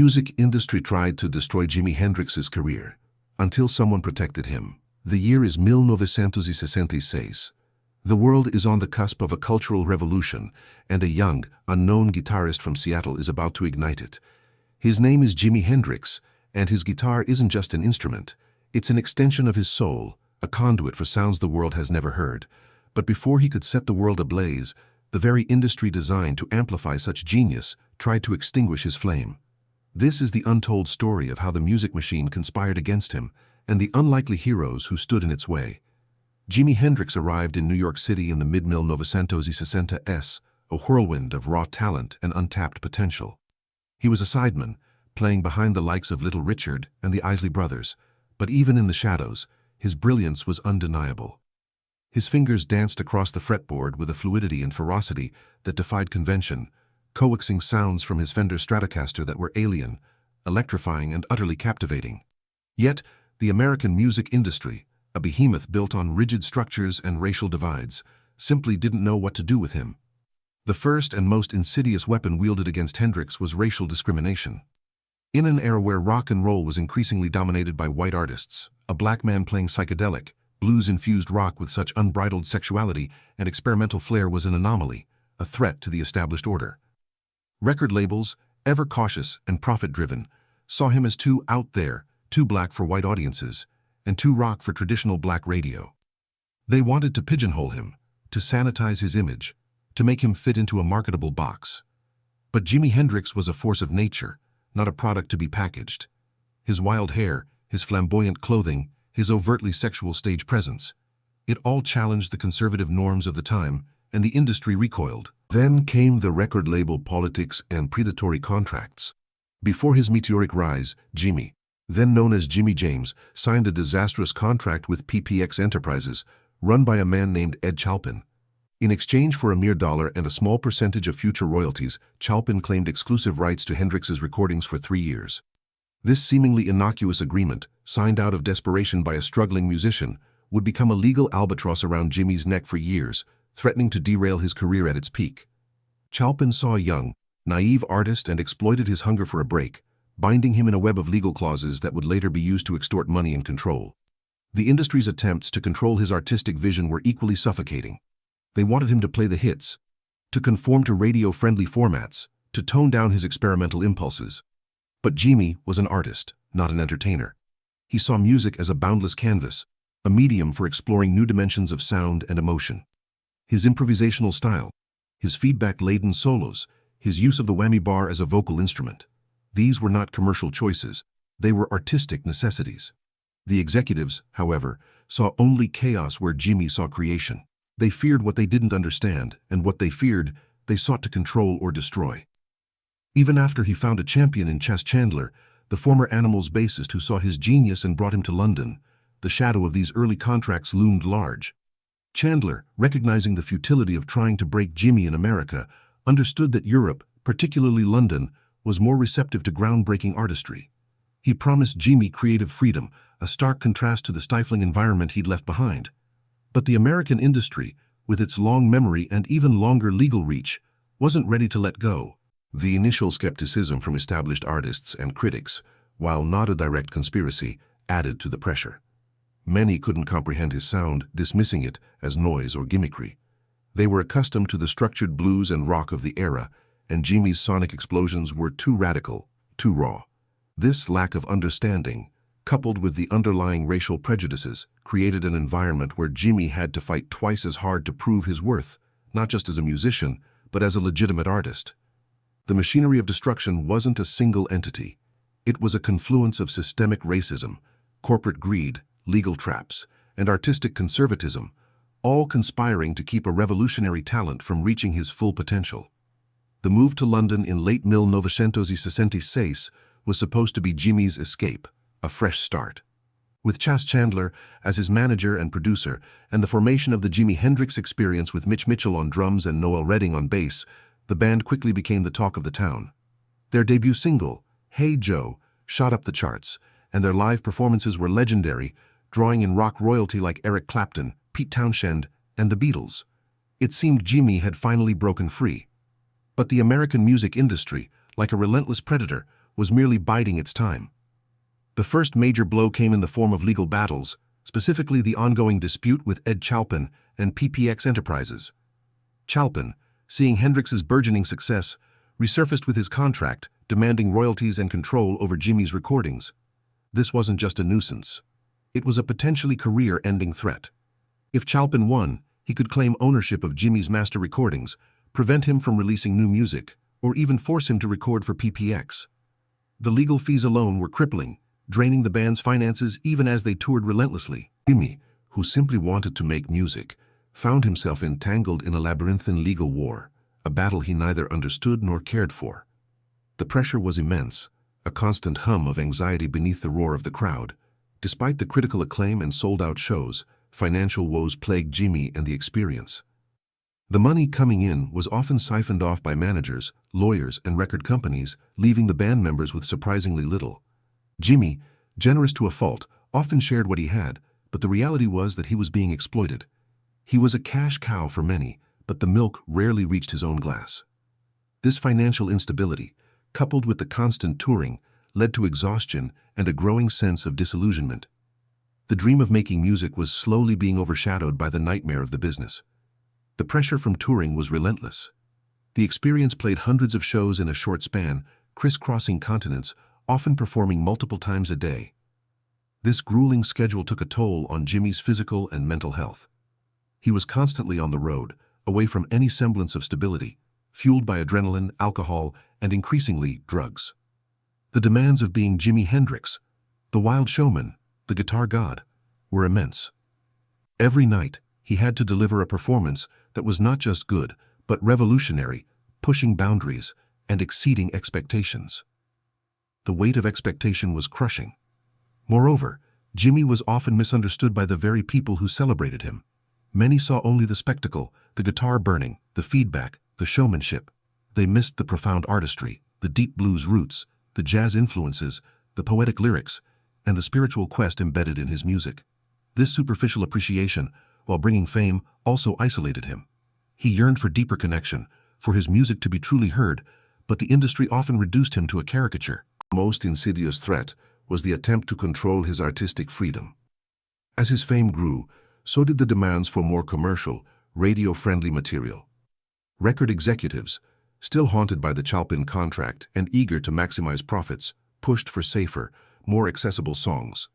music industry tried to destroy Jimi Hendrix's career, until someone protected him. The year is 1966. The world is on the cusp of a cultural revolution, and a young, unknown guitarist from Seattle is about to ignite it. His name is Jimi Hendrix, and his guitar isn't just an instrument. It's an extension of his soul, a conduit for sounds the world has never heard. But before he could set the world ablaze, the very industry designed to amplify such genius tried to extinguish his flame. This is the untold story of how the music machine conspired against him, and the unlikely heroes who stood in its way. Jimi Hendrix arrived in New York City in the mid-1960s, a whirlwind of raw talent and untapped potential. He was a sideman, playing behind the likes of Little Richard and the Isley Brothers, but even in the shadows, his brilliance was undeniable. His fingers danced across the fretboard with a fluidity and ferocity that defied convention, coaxing sounds from his Fender Stratocaster that were alien, electrifying, and utterly captivating. Yet, the American music industry, a behemoth built on rigid structures and racial divides, simply didn't know what to do with him. The first and most insidious weapon wielded against Hendrix was racial discrimination. In an era where rock and roll was increasingly dominated by white artists, a black man playing psychedelic, blues-infused rock with such unbridled sexuality and experimental flair was an anomaly, a threat to the established order. Record labels, ever cautious and profit-driven, saw him as too out there, too black for white audiences, and too rock for traditional black radio. They wanted to pigeonhole him, to sanitize his image, to make him fit into a marketable box. But Jimi Hendrix was a force of nature, not a product to be packaged. His wild hair, his flamboyant clothing, his overtly sexual stage presence, it all challenged the conservative norms of the time, and the industry recoiled. Then came the record label politics and predatory contracts. Before his meteoric rise, Jimi, then known as Jimmy James, signed a disastrous contract with PPX Enterprises, run by a man named Ed Chalpin. In exchange for a mere dollar and a small percentage of future royalties, Chalpin claimed exclusive rights to Hendrix's recordings for 3 years. This seemingly innocuous agreement, signed out of desperation by a struggling musician, would become a legal albatross around Jimi's neck for years, threatening to derail his career at its peak. Chalpin saw a young, naive artist and exploited his hunger for a break, binding him in a web of legal clauses that would later be used to extort money and control. The industry's attempts to control his artistic vision were equally suffocating. They wanted him to play the hits, to conform to radio-friendly formats, to tone down his experimental impulses. But Jimi was an artist, not an entertainer. He saw music as a boundless canvas, a medium for exploring new dimensions of sound and emotion. His improvisational style, his feedback-laden solos, his use of the whammy bar as a vocal instrument, these were not commercial choices, they were artistic necessities. The executives, however, saw only chaos where Jimi saw creation. They feared what they didn't understand, and what they feared, they sought to control or destroy. Even after he found a champion in Chas Chandler, the former Animals bassist who saw his genius and brought him to London, the shadow of these early contracts loomed large. Chandler, recognizing the futility of trying to break Jimi in America, understood that Europe, particularly London, was more receptive to groundbreaking artistry. He promised Jimi creative freedom, a stark contrast to the stifling environment he'd left behind. But the American industry, with its long memory and even longer legal reach, wasn't ready to let go. The initial skepticism from established artists and critics, while not a direct conspiracy, added to the pressure. Many couldn't comprehend his sound, dismissing it as noise or gimmickry. They were accustomed to the structured blues and rock of the era, and Jimi's sonic explosions were too radical, too raw. This lack of understanding, coupled with the underlying racial prejudices, created an environment where Jimi had to fight twice as hard to prove his worth, not just as a musician, but as a legitimate artist. The machinery of destruction wasn't a single entity. It was a confluence of systemic racism, corporate greed, legal traps, and artistic conservatism, all conspiring to keep a revolutionary talent from reaching his full potential. The move to London in late 1966 was supposed to be Jimi's escape, a fresh start. With Chas Chandler as his manager and producer, and the formation of the Jimi Hendrix Experience with Mitch Mitchell on drums and Noel Redding on bass, the band quickly became the talk of the town. Their debut single, Hey Joe, shot up the charts, and their live performances were legendary, drawing in rock royalty like Eric Clapton, Pete Townshend, and the Beatles. It seemed Jimi had finally broken free. But the American music industry, like a relentless predator, was merely biding its time. The first major blow came in the form of legal battles, specifically the ongoing dispute with Ed Chalpin and PPX Enterprises. Chalpin, seeing Hendrix's burgeoning success, resurfaced with his contract, demanding royalties and control over Jimi's recordings. This wasn't just a nuisance. It was a potentially career-ending threat. If Chalpin won, he could claim ownership of Jimi's master recordings, prevent him from releasing new music, or even force him to record for PPX. The legal fees alone were crippling, draining the band's finances even as they toured relentlessly. Jimi, who simply wanted to make music, found himself entangled in a labyrinthine legal war, a battle he neither understood nor cared for. The pressure was immense, a constant hum of anxiety beneath the roar of the crowd. Despite the critical acclaim and sold-out shows, financial woes plagued Jimi and the experience. The money coming in was often siphoned off by managers, lawyers, and record companies, leaving the band members with surprisingly little. Jimi, generous to a fault, often shared what he had, but the reality was that he was being exploited. He was a cash cow for many, but the milk rarely reached his own glass. This financial instability, coupled with the constant touring, led to exhaustion and a growing sense of disillusionment. The dream of making music was slowly being overshadowed by the nightmare of the business. The pressure from touring was relentless. The experience played hundreds of shows in a short span, crisscrossing continents, often performing multiple times a day. This grueling schedule took a toll on Jimi's physical and mental health. He was constantly on the road, away from any semblance of stability, fueled by adrenaline, alcohol, and increasingly, drugs. The demands of being Jimi Hendrix, the wild showman, the guitar god, were immense. Every night, he had to deliver a performance that was not just good, but revolutionary, pushing boundaries and exceeding expectations. The weight of expectation was crushing. Moreover, Jimi was often misunderstood by the very people who celebrated him. Many saw only the spectacle, the guitar burning, the feedback, the showmanship. They missed the profound artistry, the deep blues roots, the jazz influences, the poetic lyrics, and the spiritual quest embedded in his music. This superficial appreciation, while bringing fame, also isolated him. He yearned for deeper connection, for his music to be truly heard, but the industry often reduced him to a caricature. The most insidious threat was the attempt to control his artistic freedom. As his fame grew, so did the demands for more commercial, radio-friendly material. Record executives, still haunted by the Chalpin contract and eager to maximize profits, pushed for safer, more accessible songs.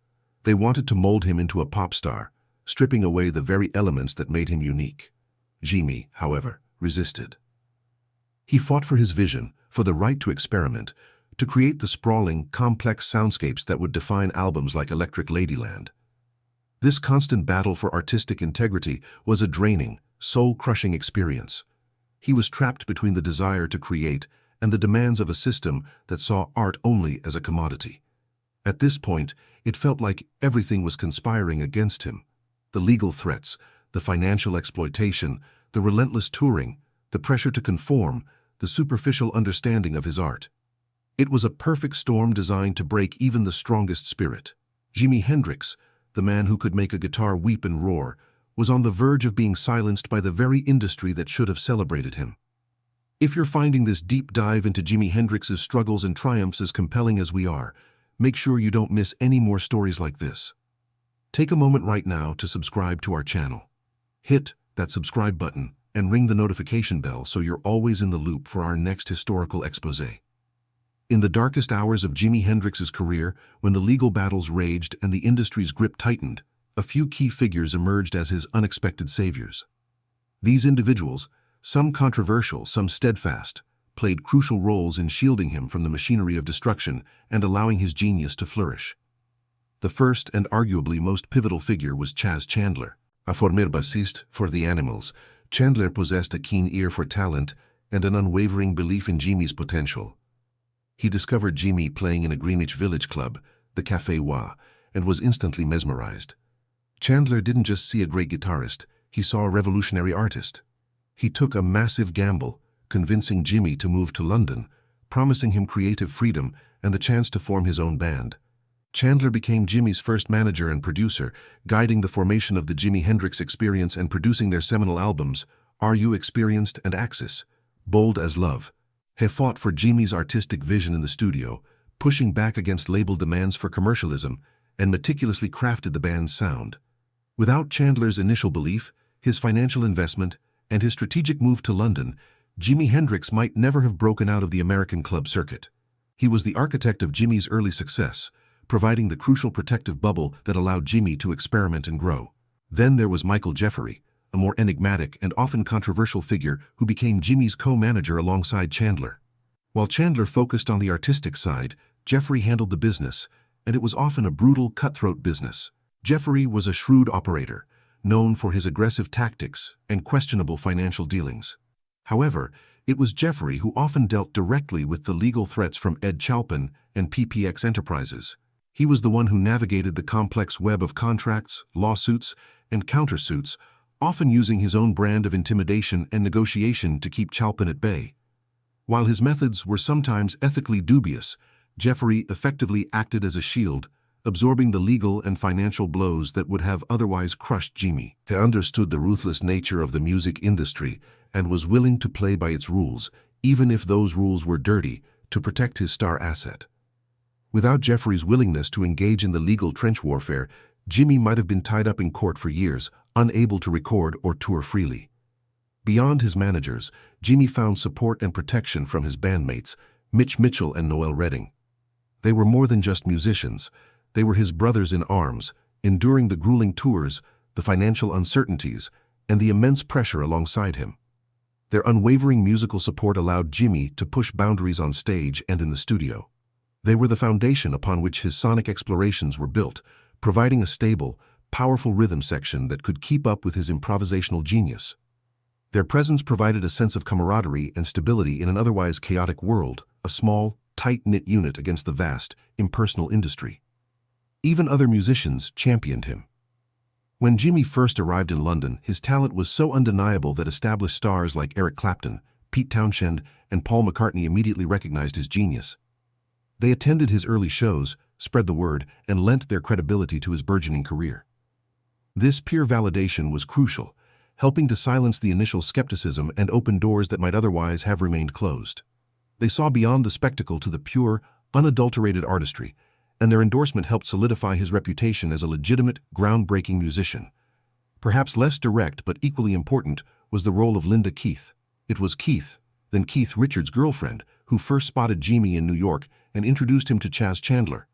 They wanted to mold him into a pop star, stripping away the very elements that made him unique. Jimi, however, resisted. He fought for his vision, for the right to experiment, to create the sprawling, complex soundscapes that would define albums like Electric Ladyland. This constant battle for artistic integrity was a draining, soul-crushing experience. He was trapped between the desire to create and the demands of a system that saw art only as a commodity. At this point, it felt like everything was conspiring against him. The legal threats, the financial exploitation, the relentless touring, the pressure to conform, the superficial understanding of his art. It was a perfect storm designed to break even the strongest spirit. Jimi Hendrix, the man who could make a guitar weep and roar, was on the verge of being silenced by the very industry that should have celebrated him. If you're finding this deep dive into Jimi Hendrix's struggles and triumphs as compelling as we are, make sure you don't miss any more stories like this. Take a moment right now to subscribe to our channel. Hit that subscribe button and ring the notification bell so you're always in the loop for our next historical exposé. In the darkest hours of Jimi Hendrix's career, when the legal battles raged and the industry's grip tightened, a few key figures emerged as his unexpected saviors. These individuals, some controversial, some steadfast, played crucial roles in shielding him from the machinery of destruction and allowing his genius to flourish. The first and arguably most pivotal figure was Chas Chandler. A former bassist for the Animals, Chandler possessed a keen ear for talent and an unwavering belief in Jimi's potential. He discovered Jimi playing in a Greenwich Village club, the Café Wa, and was instantly mesmerized. Chandler didn't just see a great guitarist, he saw a revolutionary artist. He took a massive gamble, convincing Jimi to move to London, promising him creative freedom and the chance to form his own band. Chandler became Jimi's first manager and producer, guiding the formation of the Jimi Hendrix Experience and producing their seminal albums, Are You Experienced and Axis, Bold as Love. He fought for Jimi's artistic vision in the studio, pushing back against label demands for commercialism, and meticulously crafted the band's sound. Without Chandler's initial belief, his financial investment, and his strategic move to London, Jimi Hendrix might never have broken out of the American club circuit. He was the architect of Jimi's early success, providing the crucial protective bubble that allowed Jimi to experiment and grow. Then there was Michael Jeffrey, a more enigmatic and often controversial figure who became Jimi's co-manager alongside Chandler. While Chandler focused on the artistic side, Jeffrey handled the business, and it was often a brutal, cutthroat business. Jeffrey was a shrewd operator, known for his aggressive tactics and questionable financial dealings. However, it was Jeffrey who often dealt directly with the legal threats from Ed Chalpin and PPX Enterprises. He was the one who navigated the complex web of contracts, lawsuits, and countersuits, often using his own brand of intimidation and negotiation to keep Chalpin at bay. While his methods were sometimes ethically dubious, Jeffrey effectively acted as a shield, absorbing the legal and financial blows that would have otherwise crushed Jimi. He understood the ruthless nature of the music industry and was willing to play by its rules, even if those rules were dirty, to protect his star asset. Without Jeffrey's willingness to engage in the legal trench warfare, Jimi might have been tied up in court for years, unable to record or tour freely. Beyond his managers, Jimi found support and protection from his bandmates, Mitch Mitchell and Noel Redding. They were more than just musicians. They were his brothers in arms, enduring the grueling tours, the financial uncertainties, and the immense pressure alongside him. Their unwavering musical support allowed Jimi to push boundaries on stage and in the studio. They were the foundation upon which his sonic explorations were built, providing a stable, powerful rhythm section that could keep up with his improvisational genius. Their presence provided a sense of camaraderie and stability in an otherwise chaotic world, a small, tight-knit unit against the vast, impersonal industry. Even other musicians championed him. When Jimi first arrived in London, his talent was so undeniable that established stars like Eric Clapton, Pete Townshend, and Paul McCartney immediately recognized his genius. They attended his early shows, spread the word, and lent their credibility to his burgeoning career. This peer validation was crucial, helping to silence the initial skepticism and open doors that might otherwise have remained closed. They saw beyond the spectacle to the pure, unadulterated artistry, and their endorsement helped solidify his reputation as a legitimate, groundbreaking musician. Perhaps less direct but equally important was the role of Linda Keith. It was Keith, then Keith Richards' girlfriend, who first spotted Jimi in New York and introduced him to Chas Chandler.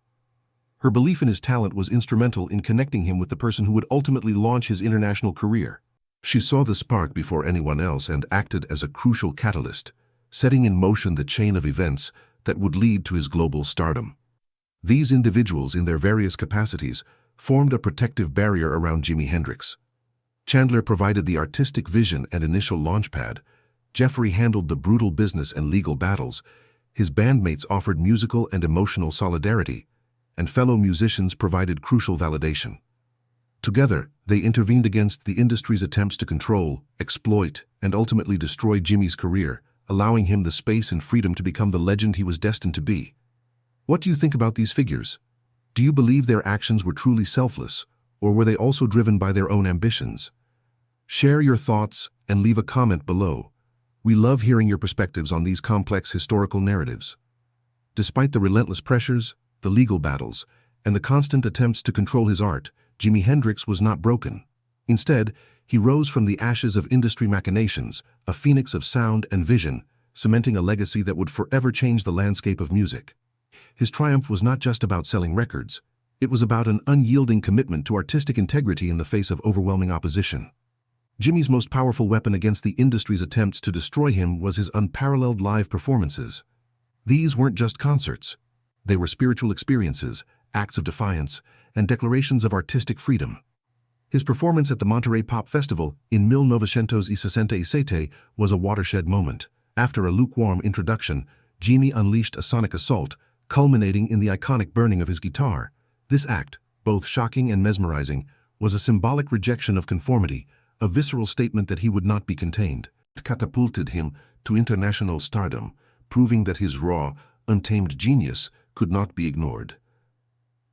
Her belief in his talent was instrumental in connecting him with the person who would ultimately launch his international career. She saw the spark before anyone else and acted as a crucial catalyst, setting in motion the chain of events that would lead to his global stardom. These individuals, in their various capacities, formed a protective barrier around Jimi Hendrix. Chandler provided the artistic vision and initial launchpad. Jeffrey handled the brutal business and legal battles. His bandmates offered musical and emotional solidarity, and fellow musicians provided crucial validation. Together, they intervened against the industry's attempts to control, exploit, and ultimately destroy Jimi's career, allowing him the space and freedom to become the legend he was destined to be. What do you think about these figures? Do you believe their actions were truly selfless, or were they also driven by their own ambitions? Share your thoughts and leave a comment below. We love hearing your perspectives on these complex historical narratives. Despite the relentless pressures, the legal battles, and the constant attempts to control his art, Jimi Hendrix was not broken. Instead, he rose from the ashes of industry machinations, a phoenix of sound and vision, cementing a legacy that would forever change the landscape of music. His triumph was not just about selling records. It was about an unyielding commitment to artistic integrity in the face of overwhelming opposition. Jimi's most powerful weapon against the industry's attempts to destroy him was his unparalleled live performances. These weren't just concerts. They were spiritual experiences, acts of defiance, and declarations of artistic freedom. His performance at the Monterey Pop Festival in 1967 was a watershed moment. After a lukewarm introduction, Jimi unleashed a sonic assault, culminating in the iconic burning of his guitar. This act, both shocking and mesmerizing, was a symbolic rejection of conformity, a visceral statement that he would not be contained. It catapulted him to international stardom, proving that his raw, untamed genius could not be ignored.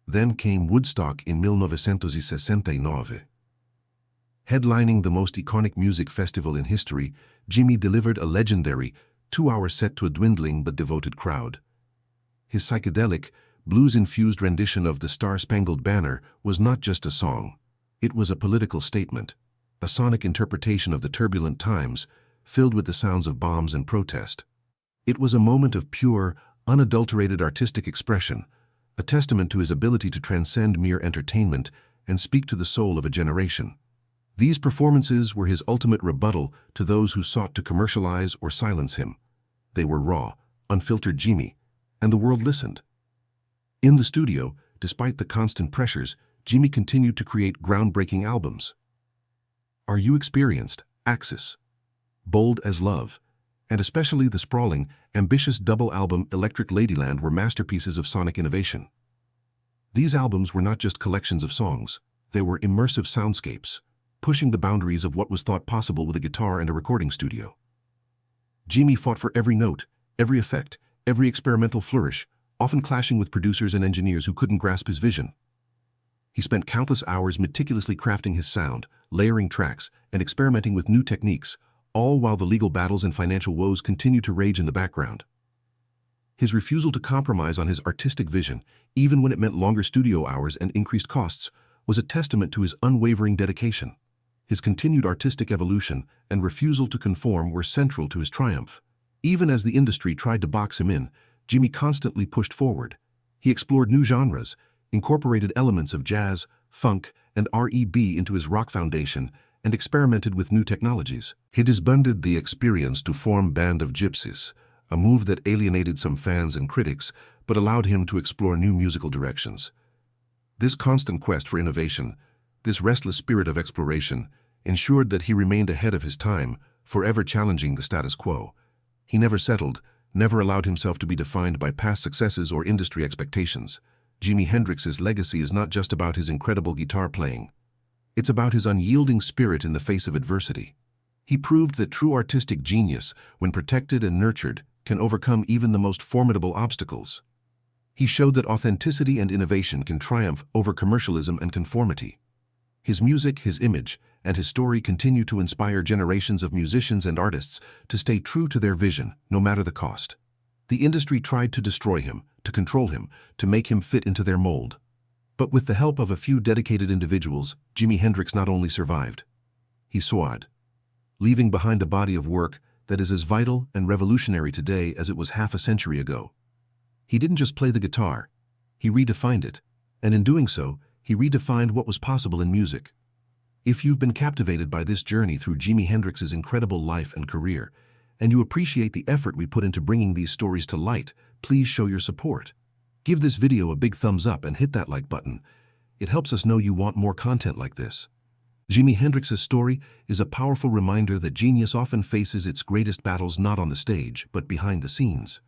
Then came Woodstock in 1969. Headlining the most iconic music festival in history, Jimi delivered a legendary, 2-hour set to a dwindling but devoted crowd. His psychedelic, blues-infused rendition of the Star-Spangled Banner was not just a song. It was a political statement, a sonic interpretation of the turbulent times, filled with the sounds of bombs and protest. It was a moment of pure, unadulterated artistic expression, a testament to his ability to transcend mere entertainment and speak to the soul of a generation. These performances were his ultimate rebuttal to those who sought to commercialize or silence him. They were raw, unfiltered Jimi, and the world listened. In the studio, despite the constant pressures, Jimi continued to create groundbreaking albums. Are You Experienced, Axis, Bold as Love, and especially the sprawling, ambitious double album Electric Ladyland were masterpieces of sonic innovation. These albums were not just collections of songs, they were immersive soundscapes, pushing the boundaries of what was thought possible with a guitar and a recording studio. Jimi fought for every note, every effect, every experimental flourish, often clashing with producers and engineers who couldn't grasp his vision. He spent countless hours meticulously crafting his sound, layering tracks, and experimenting with new techniques, all while the legal battles and financial woes continued to rage in the background. His refusal to compromise on his artistic vision, even when it meant longer studio hours and increased costs, was a testament to his unwavering dedication. His continued artistic evolution and refusal to conform were central to his triumph. Even as the industry tried to box him in, Jimi constantly pushed forward. He explored new genres, incorporated elements of jazz, funk, and R&B into his rock foundation, and experimented with new technologies. He disbanded the Experience to form Band of Gypsies, a move that alienated some fans and critics, but allowed him to explore new musical directions. This constant quest for innovation, this restless spirit of exploration, ensured that he remained ahead of his time, forever challenging the status quo. He never settled, never allowed himself to be defined by past successes or industry expectations. Jimi Hendrix's legacy is not just about his incredible guitar playing. It's about his unyielding spirit in the face of adversity. He proved that true artistic genius, when protected and nurtured, can overcome even the most formidable obstacles. He showed that authenticity and innovation can triumph over commercialism and conformity. His music, his image, and his story continue to inspire generations of musicians and artists to stay true to their vision, no matter the cost. The industry tried to destroy him, to control him, to make him fit into their mold. But with the help of a few dedicated individuals, Jimi Hendrix not only survived, he soared, leaving behind a body of work that is as vital and revolutionary today as it was half a century ago. He didn't just play the guitar, he redefined it, and in doing so, he redefined what was possible in music. If you've been captivated by this journey through Jimi Hendrix's incredible life and career, and you appreciate the effort we put into bringing these stories to light, please show your support. Give this video a big thumbs up and hit that like button. It helps us know you want more content like this. Jimi Hendrix's story is a powerful reminder that genius often faces its greatest battles not on the stage, but behind the scenes.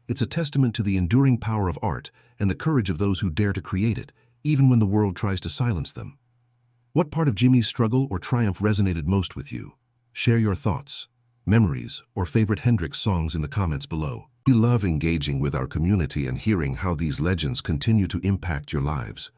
It's a testament to the enduring power of art and the courage of those who dare to create it, even when the world tries to silence them. What part of Jimi's struggle or triumph resonated most with you? Share your thoughts, memories, or favorite Hendrix songs in the comments below. We love engaging with our community and hearing how these legends continue to impact your lives.